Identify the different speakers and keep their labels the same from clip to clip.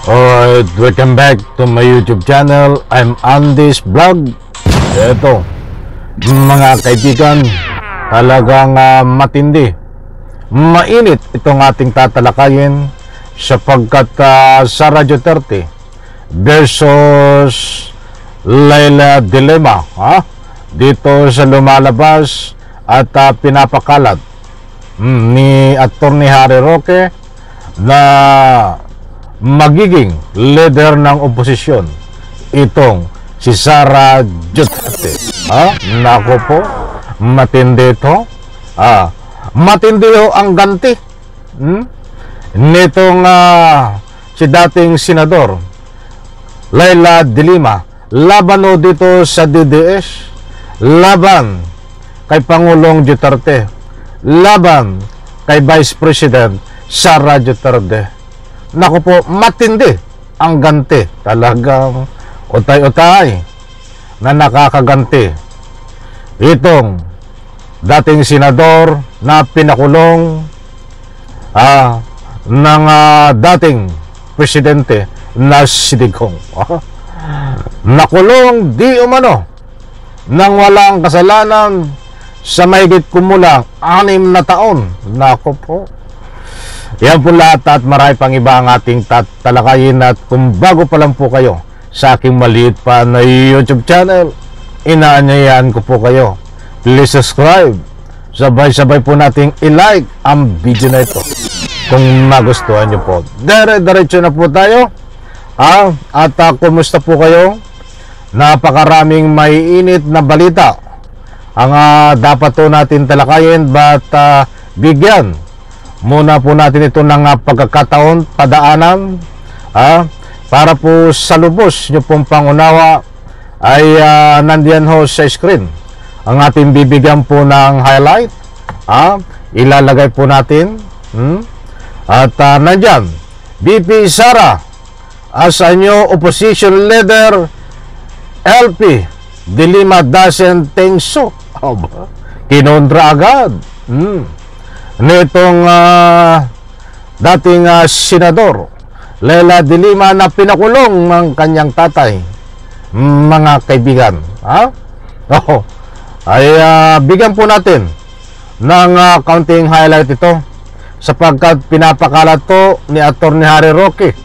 Speaker 1: Alright, welcome back to my YouTube channel. I'm Andy's Vlog. Ito, mga kaibigan, talagang matindi, mainit itong ating tatalakayin sapagkat Sara Duterte versus Leila de Lima dito sa lumalabas at pinapakalat ni Atty. Harry Roque na magiging leader ng oposisyon itong si Sara Duterte. Nako po, matindi ito. Matindi ang ganti nitong si dating senador Leila de Lima laban dito sa DDS, laban kay Pangulong Duterte, laban kay Vice President Sara Duterte. Naku po, matindi ang ganti. Talagang utay-utay na nakakaganti itong dating senador na pinakulong ng dating presidente na si Digong. Nakulong di umano nang walang kasalanan sa mahigit kumulang 6 na taon. Naku po, yan po lahat at marami pang iba ang ating tatalakayin. At kung bago pa lang po kayo sa aking maliit pa na YouTube channel, inaanyayahan ko po kayo, please subscribe. Sabay-sabay po nating i-like ang video na ito kung nagustuhan nyo po. Diretso na po tayo. At kumusta po kayo? Napakaraming maiinit na balita ang dapat po natin talakayin, but bigyan muna po natin ito ng pagkakataon, padaanan, para po sa lubos nyo pong pangunawa ay nandiyan ho sa screen ang ating bibigyan po ng highlight. Ilalagay po natin at nandyan VP Sara as a new opposition leader. LP de Lima doesn't think so. Kinondra agad nitong dating senador Leila de Lima na pinakulong ng kanyang tatay. Mga kaibigan, ay bigyan po natin ng counting highlight ito sapagkat pinapakalat po ni Atty. Harry Roque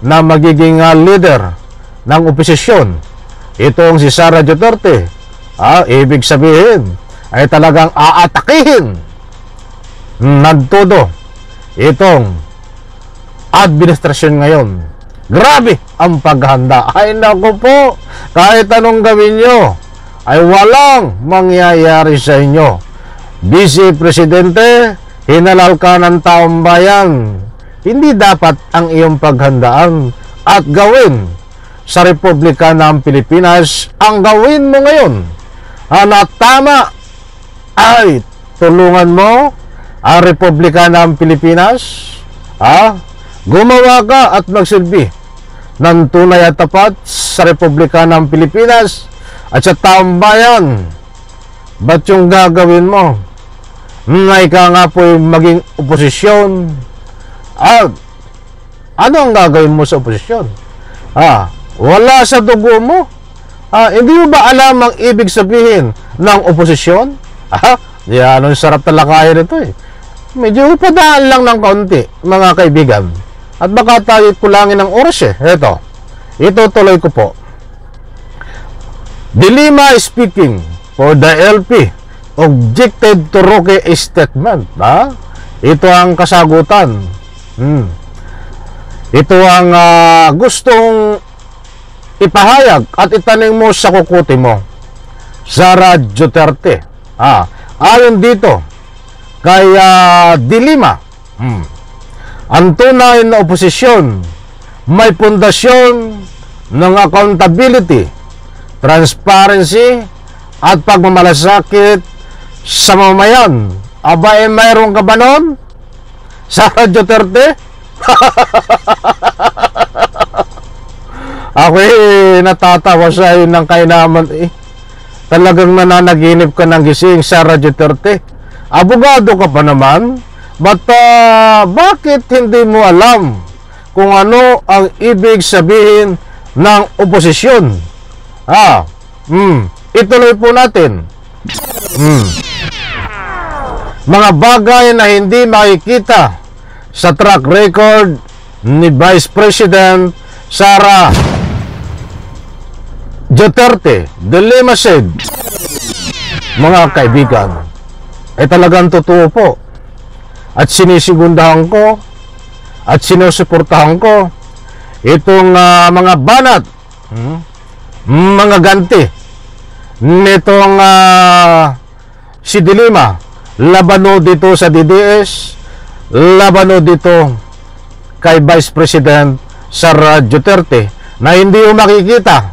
Speaker 1: na magiging leader ng oposisyon itong si Sara Duterte. Ibig sabihin ay talagang aatakihin nagtudo itong administrasyon ngayon. Grabe ang paghanda. Ay naku po, kahit anong gawin nyo ay walang mangyayari sa inyo. Vice Presidente, hinalal ka ng taong bayan. Hindi dapat ang iyong paghandaan at gawin sa Republika ng Pilipinas ang gawin mo ngayon. Na tama ay tulungan mo ang Republika ng Pilipinas, gumawa ka at magsilbi ng tunay at tapat sa Republika ng Pilipinas at sa taong bayan. Ba't yung gagawin mo na ikaw nga po maging oposisyon? Ano ang gagawin mo sa oposisyon? Wala sa dugo mo. Hindi mo ba alam ang ibig sabihin ng oposisyon? Yan, ang sarap talakayan ito Medyo padaan lang ng kaunti, mga kaibigan. At baka tayo kulangin ng oras Ito tuloy ko po. De Lima speaking for the LP objected to Roque statement. Ito ang kasagutan. Ito ang gustong ipahayag at itanim mo sa kukuti mo, Sara Duterte. Ayon dito kay de Lima, ang tunay na oposisyon may pundasyon ng accountability, transparency at pagmamalasakit sa mamamayan. Mayroon ka ba nun, Sara Duterte? Ako natatawa sa iyo ng kainaman. Talagang nananaginip ka ng gising, Sara Duterte. Abogado ka pa naman. But bakit hindi mo alam kung ano ang ibig sabihin ng oposisyon. Ituloy po natin. Mga bagay na hindi makikita sa track record ni Vice President Sara Duterte de Lima said, mga kaibigan, ay talagang totoo po. At sinisigundahan ko at sinusuportahan ko itong mga banat, mga ganti nitong si De Lima, labano dito sa DDS, labano dito kay Vice President Sara Duterte, na hindi mo makikita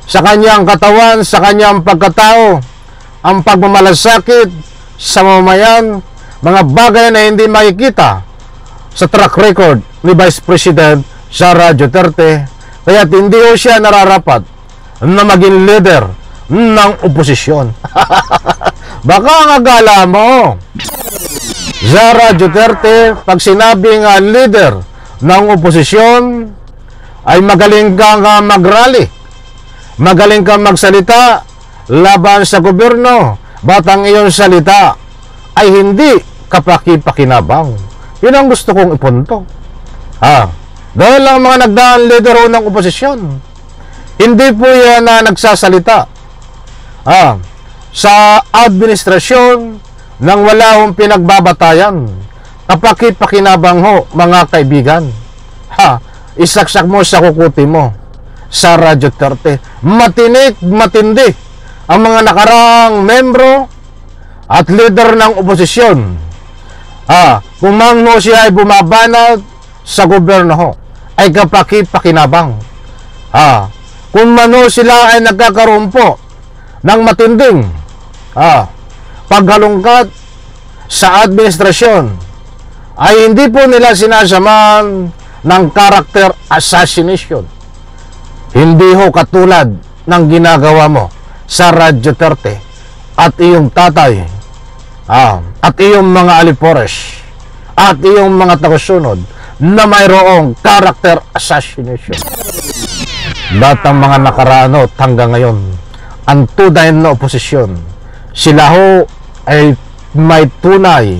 Speaker 1: sa kanyang katawan, sa kanyang pagkatao, ang pagmamalasakit sa mamamayan, mga bagay na hindi makikita sa track record ni Vice President Sara Duterte. Kaya hindi ho siya nararapat na maging leader ng oposisyon. Baka ang agala mo, Sara Duterte, pag sinabing leader ng oposisyon, ay magaling kang mag-rally, magaling kang magsalita laban sa gobyerno, batang iyong salita ay hindi kapaki-pakinabang. Yun ang gusto kong ipunto. Dahil ang mga nagdaan leader ng oposisyon, hindi po yan na nagsasalita sa administrasyon nang wala hong pinagbabatayan. Kapaki-pakinabang ho, mga kaibigan. Isaksak mo sa kukuti mo, Sara Duterte. Matindi ang mga nakarang membro at leader ng oposisyon. Kung mano siya ay bumabanat sa gobyerno ho, ay kapaki-pakinabang. Kung mano sila ay nagkakaroon po ng matinding paghalungkat sa administrasyon, ay hindi po nila sinasaman ng character assassination. Hindi ho katulad ng ginagawa mo, Sara Duterte, at iyong tatay, at iyong mga alipores, at iyong mga tagasunod na mayroong character assassination. Lahat ng mga nakaraanot hanggang ngayon, ang tunay na oposisyon, sila ho ay may tunay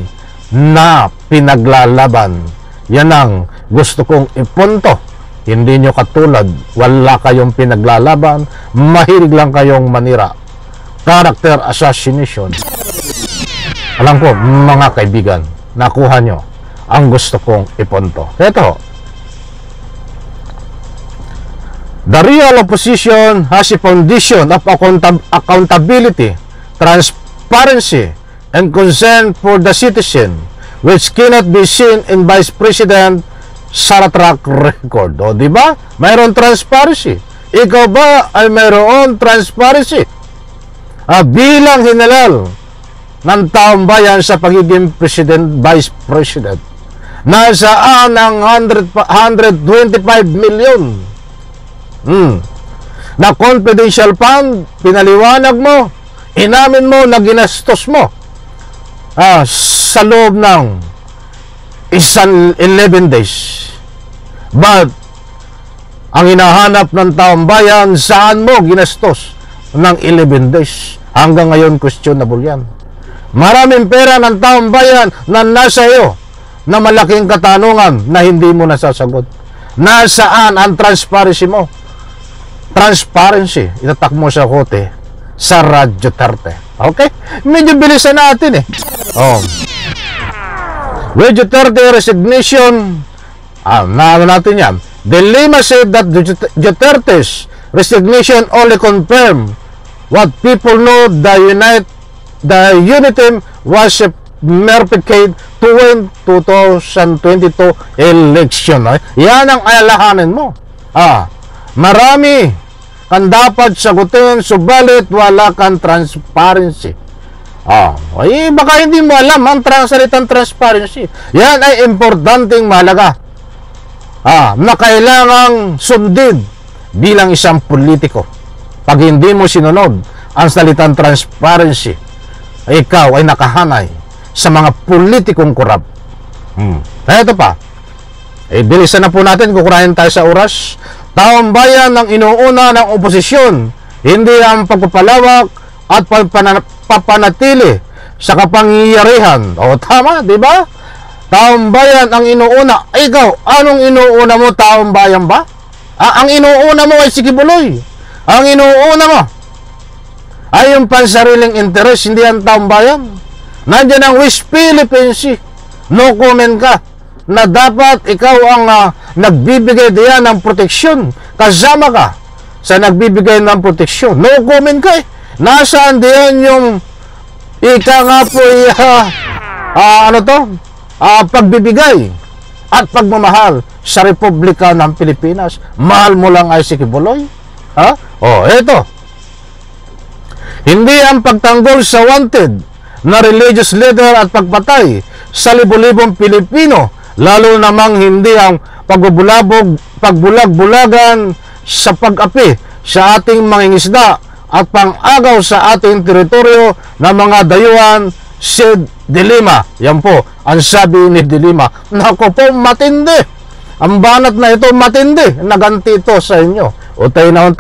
Speaker 1: na pinaglalaban. Yan ang gusto kong ipunto. Hindi nyo katulad, wala kayong pinaglalaban, mahilig lang kayong manira. Character assassination. Alam ko, mga kaibigan, nakuha nyo ang gusto kong ipunto. Ito, the real opposition has a foundation of accountability, transparency, and concern for the citizen, which cannot be seen in Vice President Sara track record. O, di ba? Mayroon transparency. Ikaw ba ay mayroon transparency? Bilang hinalal ng taong bayan sa pagiging President, Vice President, nasaan ang 125 million na confidential fund, pinaliwanag mo, inamin mo na ginastos mo sa loob ng 11 days. But ang hinahanap ng taong bayan, saan mo ginastos ng 11 days? Hanggang ngayon, questionable yan. Maraming pera ng taong bayan na nasa iyo, na malaking katanungan na hindi mo nasasagot. Nasaan ang transparency mo? Transparency, itatak mo sa kote, Sara Duterte. Okay? Medyo bilisan natin with Duterte resignation, natin yan. De Lima said that Duterte's resignation only confirmed what people know, the unity was merpicate to win 2022 election. Yan ang alalahanin mo. Marami kang dapat sagutin, subalit wala kang transparency. Baka hindi mo alam ang salitang transparency. Yan ay importanteng mahalaga na kailangang sundin bilang isang politiko. Pag hindi mo sinunod ang salitang transparency, ikaw ay nakahanay sa mga politikong korap. Ito pa, bilisan na po natin, kukurahin tayo sa oras. Taong bayan ang inuuna ng oposisyon, hindi ang pagpapalawak at papanatili sa kapangyarihan. O tama, di ba? Taong bayan ang inuuna. Ikaw, anong inuuna mo, taong bayan ba? Ang inuuna mo ay si Kibuloy. Ang inuuna mo ay yung pansariling interes, hindi ang taong bayan. Nandiyan ang West Philippine Sea. No comment ka na dapat ikaw ang nagbibigay diyan ng proteksyon. Kasama ka sa nagbibigay ng proteksyon. No comment ka eh. Nasaan diyan yung ika nga po pagbibigay at pagmamahal sa Republika ng Pilipinas? Mahal mo lang ay si Kibuloy? Ha? Eto. Hindi ang pagtanggol sa wanted na religious leader at pagpatay sa libo-libong Pilipino, lalo namang hindi ang pagbulag-bulagan sa pag-api sa ating mangingisda at pang-agaw sa ating teritoryo ng mga dayuhan, said De Lima. Yan po ang sabi ni De Lima. Naku po, matindi. Ang banat na ito, matindi. Naganti ito sa inyo. Utay nang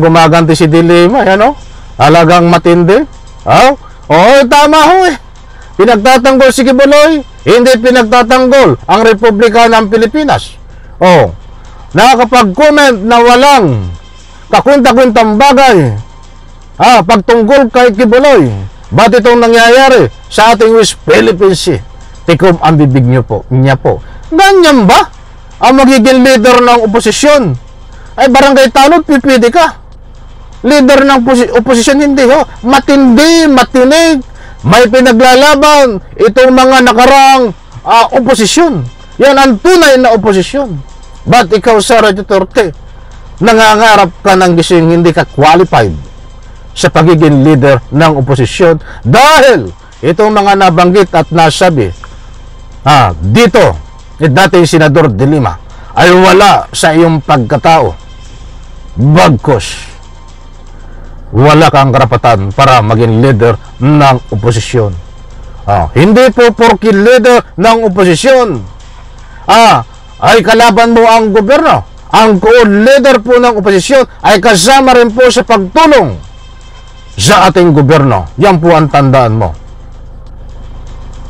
Speaker 1: gumaganti si De Lima. Yan o. Halagang matindi. Tama ho eh. Pinagtatanggol si Kibuloy, hindi pinagtatanggol ang Republika ng Pilipinas. Nakakapag-comment na walang kakwenta-kwentang bagay pagtungkol kay Kibuloy. Ba't itong nangyayari sa ating West Philippine Sea? Tikom ang bibig niya po. Ganyan ba ang magiging leader ng oposisyon? Ay barangay tanod, pipili ka. Leader ng oposisyon, hindi ho. Matindi, matinig, may pinaglalaban itong mga nakarang oposisyon. Yan ang tunay na oposisyon. But ikaw, Sara Duterte, nangangarap ka ng gising, hindi ka qualified sa pagiging leader ng oposisyon dahil itong mga nabanggit at nasabi dito dating Senador De Lima ay wala sa iyong pagkatao. Bagkus wala kang karapatan para maging leader ng oposisyon. Hindi po porke leader ng oposisyon ay kalaban mo ang gobyerno. Ang leader po ng oposisyon ay kasama rin po sa pagtulong sa ating gobyerno. Yan po ang tandaan mo,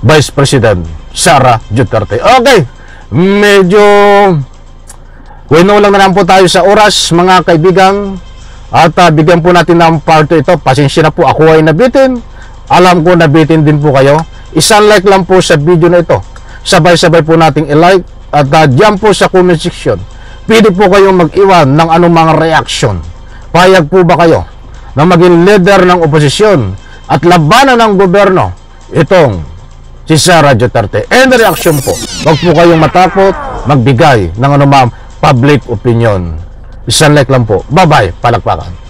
Speaker 1: Vice President Sara Duterte. Okay, medyo lang na lang po tayo sa oras, mga kaibigan. At bigyan po natin ng part ito. Pasensya na po, ako ay nabitin. Alam ko nabitin din po kayo. Isang like lang po sa video na ito. Sabay-sabay po nating i-like. At dyan po sa comment section, pwede po kayong mag-iwan ng anumang reaction. Payag po ba kayo na maging leader ng oposisyon at labanan ng gobyerno itong si Sara Duterte? And reaction po, huwag po kayong matakot magbigay ng anumang public opinion. Isang like lang po. Bye-bye, palakpakan.